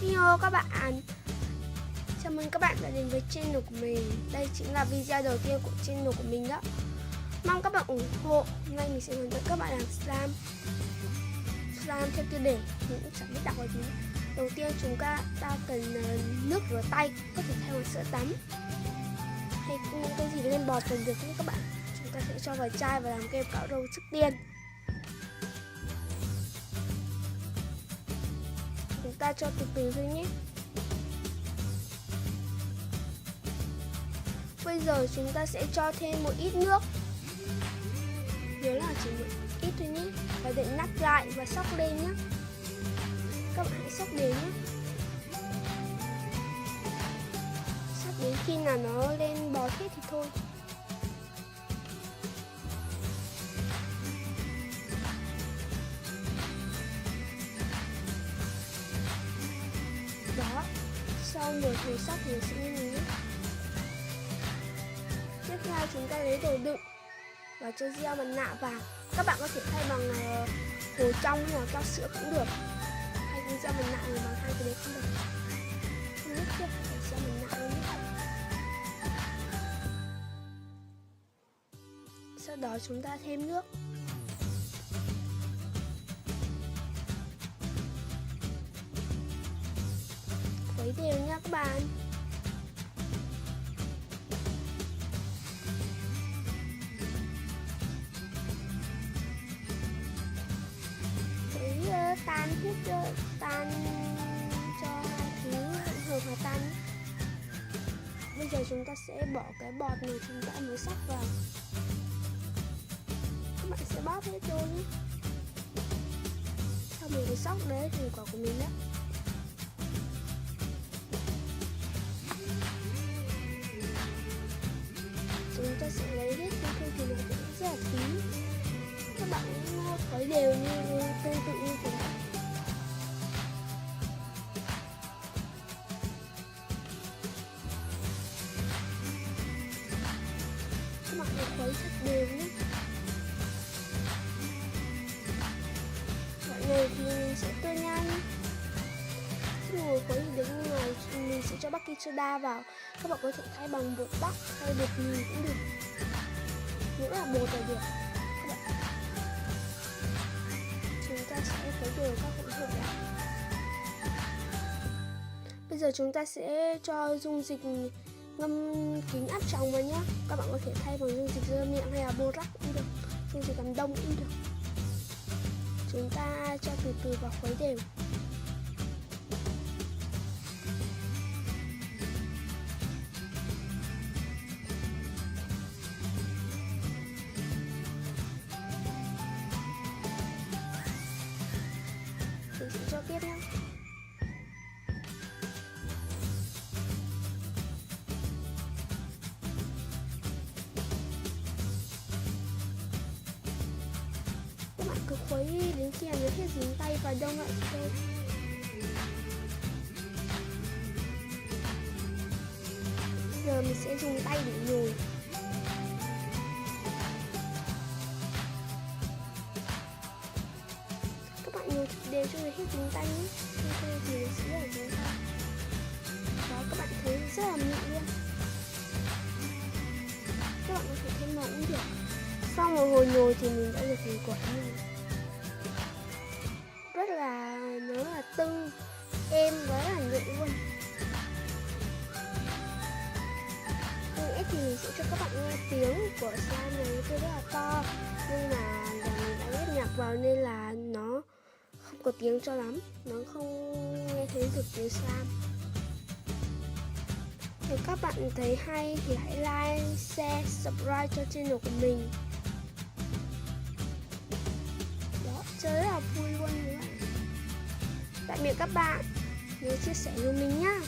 Hello các bạn, chào mừng các bạn đã đến với channel của mình. Đây chính là video đầu tiên của channel của mình đó. Mong các bạn ủng hộ. Hôm nay mình sẽ hướng dẫn các bạn làm slime theo tiêu đề, mình cũng chẳng biết đọc là gì. Đầu tiên chúng ta cần nước rửa tay, có thể thay bằng sữa tắm hay những cái gì lên bọt cần được nhé các bạn. Chúng ta sẽ cho vào chai và làm kem cạo râu trước tiên. Chúng ta cho từ từ thôi nhé. Bây giờ chúng ta sẽ cho thêm một ít nước. Nhớ là chỉ một ít thôi nhé. Và để nắp lại và xóc lên nhé. Các bạn hãy xóc đều nhé. Xóc đến khi nào nó lên bọt hết thì thôi. Đó, sau nửa thời sóc thì nó sẽ như thế nhé. Tiếp theo chúng ta lấy đồ đựng và cho gel mặt nạ vào. Các bạn có thể thay bằng hồ trong hay là cao sữa cũng được. Hay cái gel mặt nạ thì bằng hai cái đấy cũng được. Không nhất thiết phải gel mặt nạ luôn nhé. Sau đó chúng ta thêm nước. Khuấy đều nha các bạn. Tan hết tan cho hai thứ hỗn hợp hòa tan. Bây giờ chúng ta sẽ bỏ cái bọt này chúng ta mới sắc vào. Các bạn sẽ bóp hết vô nhé. Sau mình cái sóc đấy thành quả của mình đó. Chúng ta sẽ lấy hết cái thương thì nó cũng rất là tí. Các bạn khuấy đều như tương tự như thế. Các bạn phải khuấy thật đều nhé. Loại này thì mình sẽ tươi nhanh. Khi ngồi khuấy thì đến ngoài mình sẽ cho baking soda vào. Các bạn có thể thay bằng bột bắp hay bột mì cũng được. Nếu là bột là được. Chúng ta sẽ khuấy đều các hỗn hợp lại. Bây giờ chúng ta sẽ cho dung dịch ngâm kính áp tròng vào nhé. Các bạn có thể thay bằng dung dịch rơ miệng hay là borax cũng được, dung dịch làm đông cũng được. Chúng ta cho từ từ vào khuấy đều. Mình sẽ cho tiếp nhé. Các bạn cứ khuấy đến khi nó hết dính tay và đông lại thôi. Giờ mình sẽ dùng tay để nhồi. Các bạn nhồi thật đều cho nó hết dính tay nhé. Như thế thì nó sẽ rất là dính tay. Đó, các bạn thấy rất là mịn luôn. Các bạn có thể thêm màu cũng được. Sau một hồi nhồi thì mình đã được thành quả như này. Nó là tưng, êm và rất là nhẹ luôn. Ít thì mình sẽ cho các bạn nghe tiếng của slime này, nó rất là to. Nhưng mà mình đã ghép nhạc vào nên là nó không có tiếng cho lắm. Nó không nghe thấy được tiếng slime. Nếu các bạn thấy hay thì hãy like, share, subscribe cho channel của mình. Đó, chơi rất là vui luôn các bạn. Tạm biệt các bạn, nhớ chia sẻ với mình nhé.